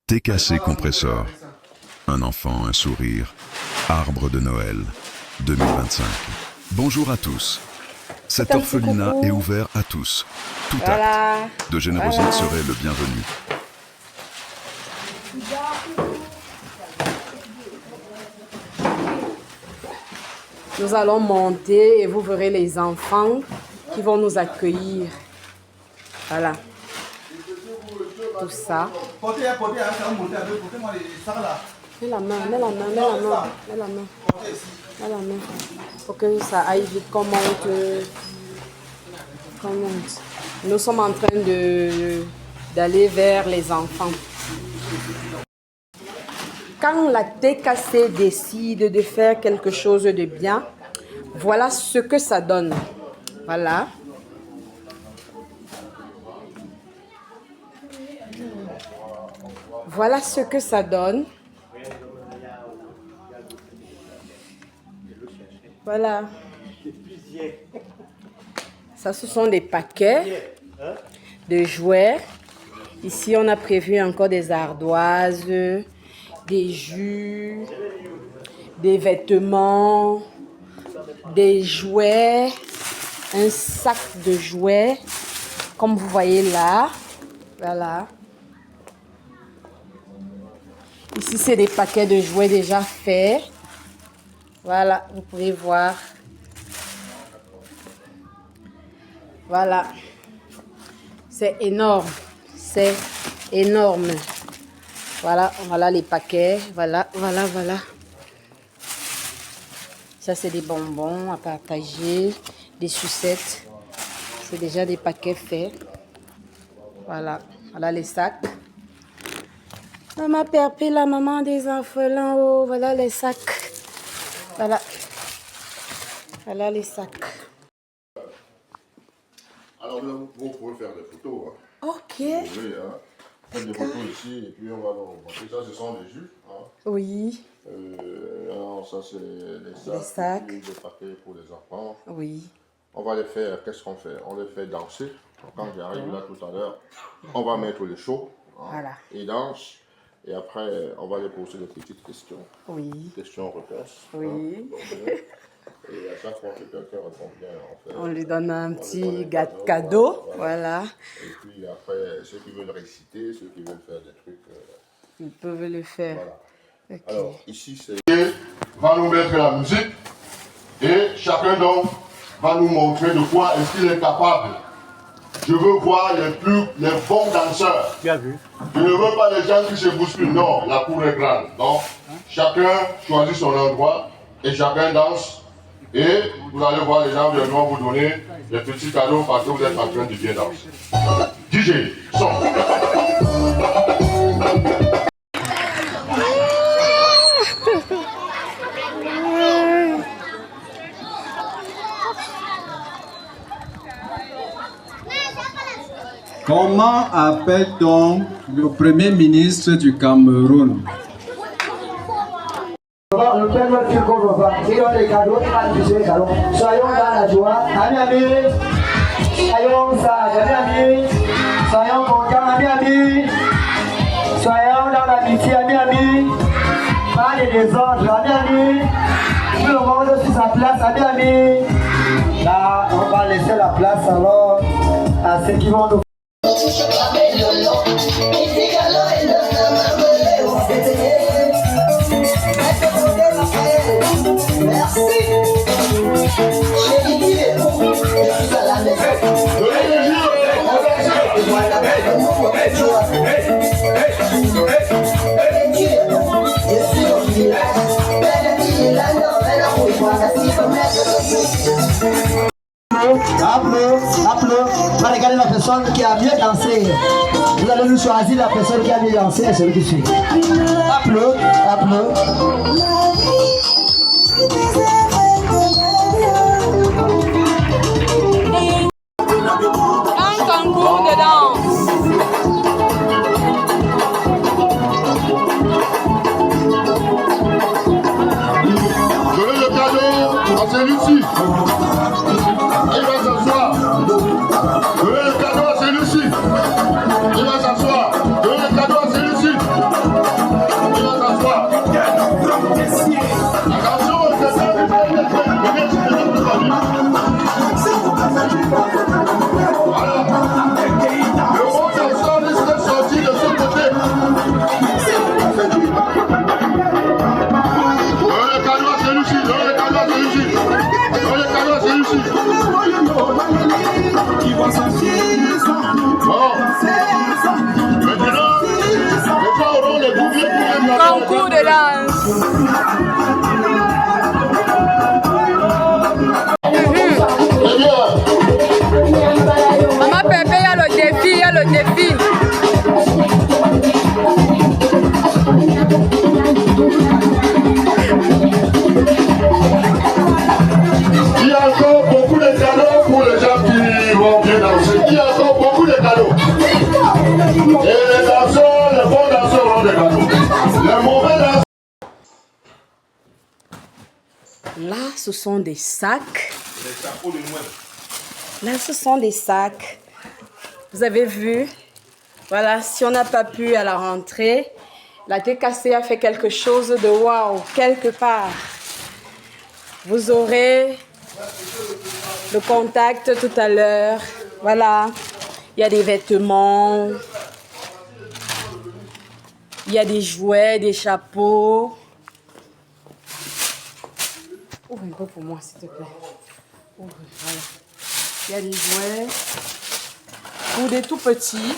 TKC Compressor. Un enfant, un sourire. Arbre de Noël 2025. Bonjour à tous. Cet orphelinat est ouvert à tous. Tout acte de générosité serait le bienvenu. Nous allons monter et vous verrez les enfants qui vont nous accueillir. Voilà. Tout ça. Mets la main, mets la main, mets la main, mets la main. Mets la main. Pour que ça aille vite. Qu'on monte. Nous sommes en train d'aller vers les enfants. Quand la TKC décide de faire quelque chose de bien, voilà ce que ça donne. Voilà. Voilà ce que ça donne. Voilà. Ça, ce sont des paquets de jouets. Ici, on a prévu encore des ardoises, des jus, des vêtements, des jouets, un sac de jouets, comme vous voyez là. Voilà. Ici, c'est des paquets de jouets déjà faits. Voilà, vous pouvez voir. Voilà. C'est énorme. C'est énorme. Voilà, voilà les paquets. Voilà, voilà, voilà. Ça, c'est des bonbons à partager. Des sucettes. C'est déjà des paquets faits. Voilà. Voilà les sacs. Maman Perpé, la maman des orphelins. Oh, voilà les sacs. Voilà. Voilà les sacs. Alors vous pouvez faire des photos. Hein. Ok. Oui, hein. Faites des photos ici et puis on va vous montrer. Ça, ce sont les jus. Hein. Oui. Alors ça, c'est les sacs. Les sacs. Des paquets pour les enfants. Oui. On va les faire, qu'est-ce qu'on fait? On les fait danser. Quand j'arrive là tout à l'heure, on va mettre les shows. Hein. Voilà. Ils dansent. Et après, on va les poser des petites questions. Oui. Questions-réponses. Oui. Hein. Et à chaque fois que quelqu'un répond bien, on lui donne un petit cadeau. Voilà. Et puis après, ceux qui veulent réciter, ceux qui veulent faire des trucs, ils peuvent le faire. Voilà. Okay. Alors, ici, c'est... va nous mettre la musique et chacun donc va nous montrer de quoi est-ce qu'il est capable. Je veux voir les bons danseurs. Tu as vu? Je ne veux pas les gens qui se bousculent. Non, la cour est grande. Donc, chacun choisit son endroit et chacun danse. Et vous allez voir, les gens viendront vous donner des petits cadeaux parce que vous êtes en train de bien danser. DJ, son. Comment appelle-t-on le premier ministre du Cameroun? Le Père Noël fait qu'on va voir. Il donne les cadeaux, il va diffuser les cadeaux. Soyons dans la joie. Amis, amis. Soyons sages, amis, amis. Soyons contents, amis, amis. Soyons dans l'amitié, amis, amis. Pas de désordre, amis, amis. Tout le monde sur sa place, amis, amis. Là, on va laisser la place alors à ceux qui vont nous. On va regarder la personne qui a mieux dansé. Vous allez nous choisir la personne qui a mieux dansé et celui qui suit. Applaudissez, Un concours de danse. Donnez le cadeau à celui-ci. Il va s'asseoir. Donnez le cadeau à celui-ci. Il va s'asseoir. Donnez le cadeau à celui-ci. concours de danse. Maman Pépé, il y a le défi, il y a le défi. Il y a encore beaucoup de cadeaux pour les gens qui vont bien danser. Il y a encore beaucoup de cadeaux. Et les danseurs, les bons danseurs auront des cadeaux. Les mauvais danseurs. Là, ce sont des sacs. Là, ce sont des sacs. Vous avez vu? Voilà, si on n'a pas pu à la rentrée, la TKC a fait quelque chose de waouh, quelque part. Vous aurez le contact tout à l'heure. Voilà, il y a des vêtements, il y a des jouets, des chapeaux. Ouvre un peu pour moi, s'il te plaît. Ouvre, voilà. Il y a des jouets pour des tout petits.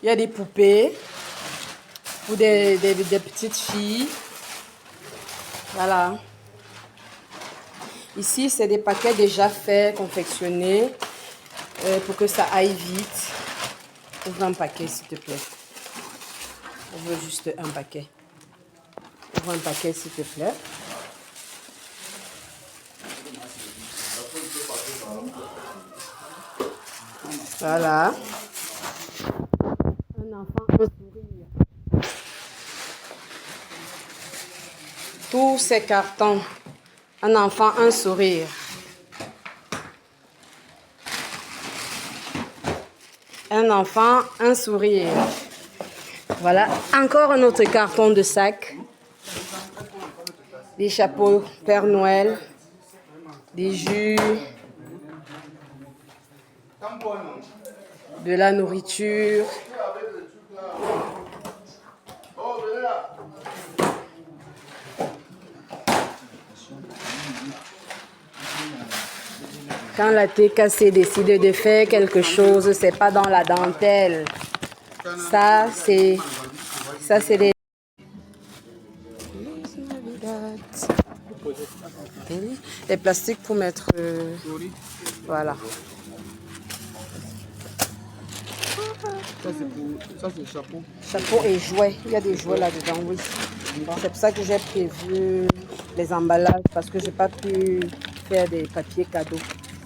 Il y a des poupées pour des petites filles. Voilà. Ici, c'est des paquets déjà faits, confectionnés, pour que ça aille vite. Ouvre un paquet, s'il te plaît. Ouvre juste un paquet. Ouvre un paquet, s'il te plaît. Voilà. Un enfant, un sourire. Tous ces cartons. Un enfant, un sourire. Un enfant, un sourire. Voilà, encore un autre carton de sac. Des chapeaux Père Noël. Des jus. De la nourriture. Quand la TKC décide de faire quelque chose, c'est pas dans la dentelle. Ça, c'est des... Les plastiques pour mettre... voilà. Ça c'est chapeau. Chapeau et jouets. Il y a des jouets là-dedans, oui. C'est pour ça que j'ai prévu les emballages parce que j'ai pas pu faire des papiers cadeaux.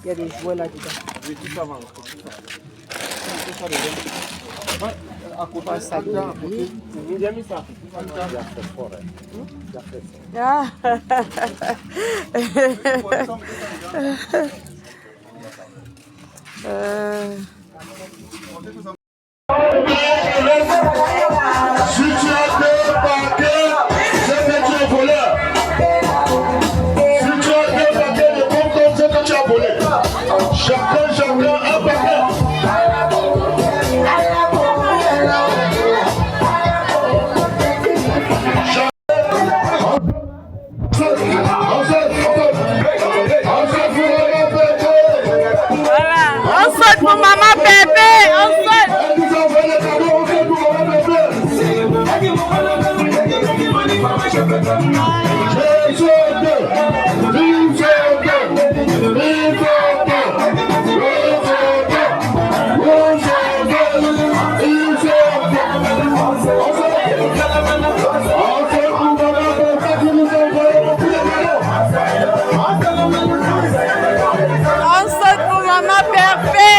Il y a des jouets là-dedans. Oui, tout ça va. Tout ça dedans. À côté, Ouais, ça doit. il y a mis ça. Ah. Si tu as deux paquets, c'est que tu es voleur. Si tu as deux paquets de bonbons, c'est que tu as volé. Chacun un paquet. Voilà, on saute pour maman Pépé, on saute. Elle nous a envoyé les cadeaux, on fait pour maman Pépé. On saute pour maman Pépé.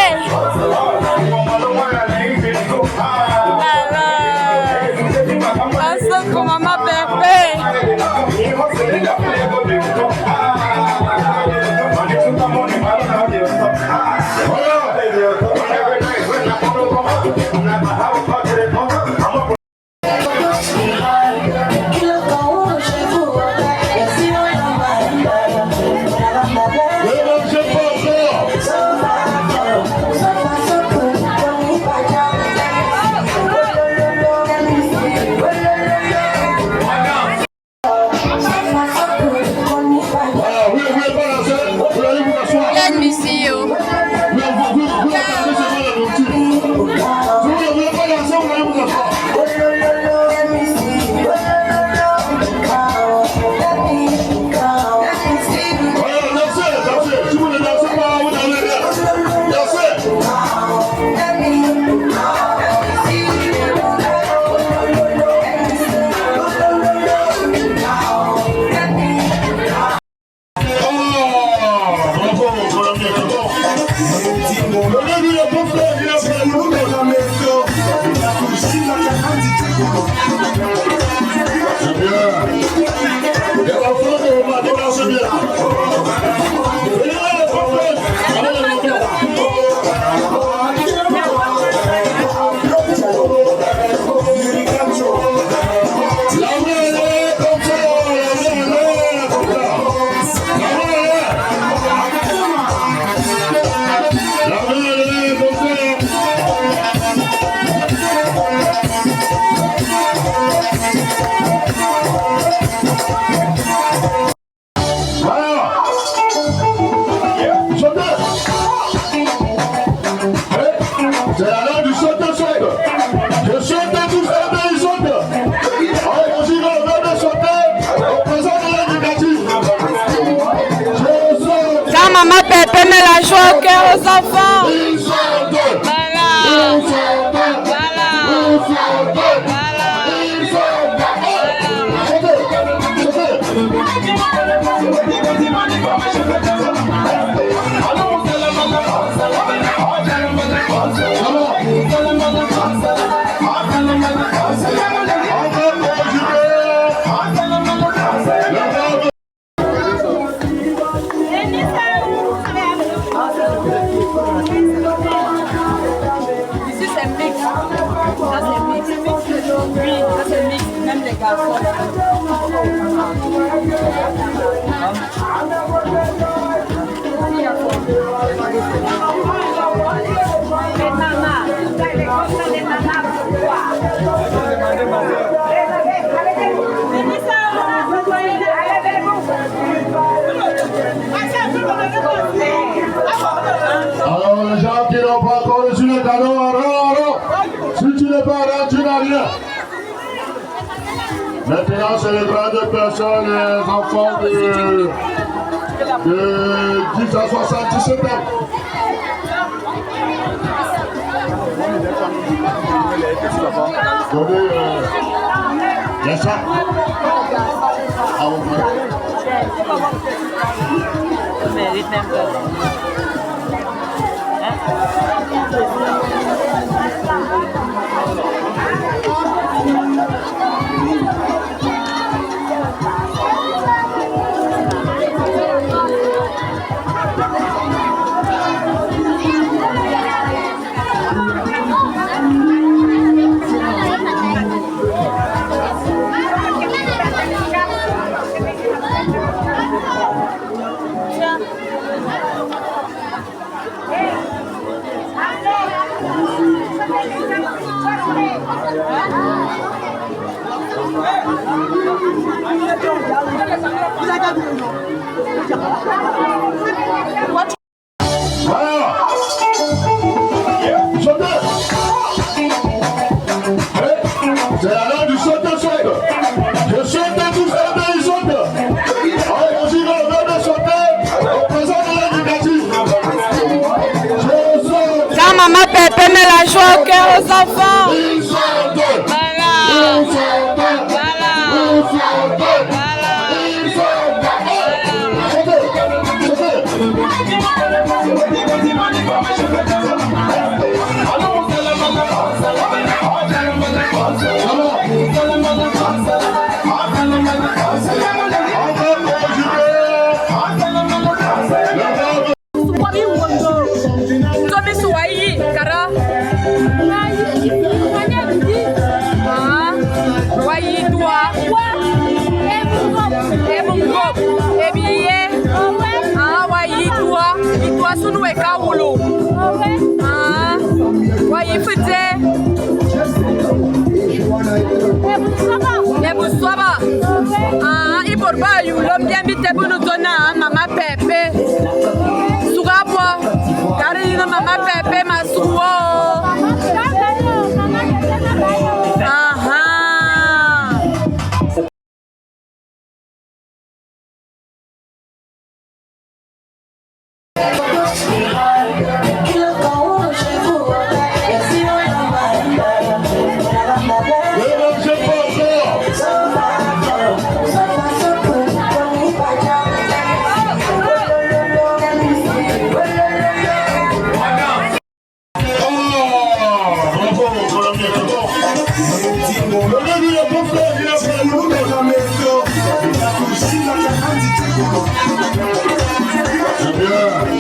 Maman Pépé met la joie au cœur aux enfants. Voilà. Ici c'est mix. Ça c'est mix. Oui, ça c'est mix. Même les garçons. Les mamas. Les cosas de mamas. Pourquoi? Alors les gens qui n'ont pas encore reçu le cadeau, alors, si tu n'es pas là, tu n'as rien. Maintenant, c'est les grandes personnes, les enfants de 10 à 77 ans. Donnez les sacs à vos frères. Voilà. Sauteur. C'est la langue du sauteur saute. Je saute tout ça, il saute. Allez, on y va, on va sauter. On présente l'éducatif. Je saute. Quand maman Pépé met la joie au cœur aux enfants. Il saute. Voilà. Il saute. Voilà. Il saute. Voilà. Il saute. Mama Pepe, Sugabwa, Karina Mama Pepe, Masuo. Aha. C'est bien.